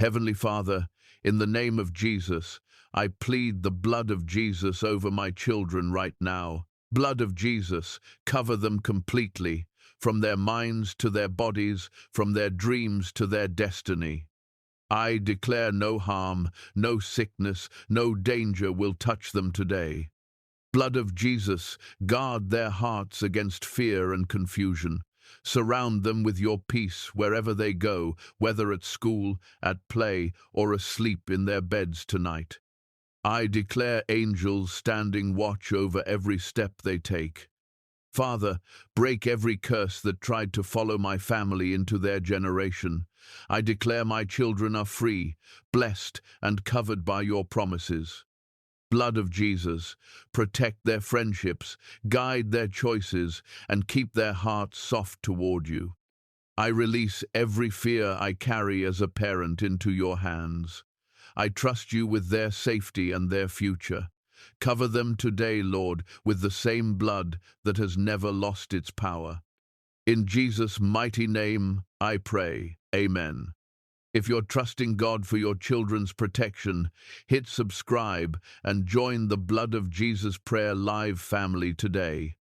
Heavenly Father, in the name of Jesus, I plead the blood of Jesus over my children right now. Blood of Jesus, cover them completely, from their minds to their bodies, from their dreams to their destiny. I declare no harm, no sickness, no danger will touch them today. Blood of Jesus, guard their hearts against fear and confusion. Surround them with your peace wherever they go, whether at school, at play, or asleep in their beds tonight. I declare angels standing watch over every step they take. Father, break every curse that tried to follow my family into their generation. I declare my children are free, blessed, and covered by your promises. Blood of Jesus, protect their friendships, guide their choices, and keep their hearts soft toward you. I release every fear I carry as a parent into your hands. I trust you with their safety and their future. Cover them today, Lord, with the same blood that has never lost its power. In Jesus' mighty name, I pray. Amen. If you're trusting God for your children's protection, hit subscribe and join the Blood of Jesus Prayer Live family today.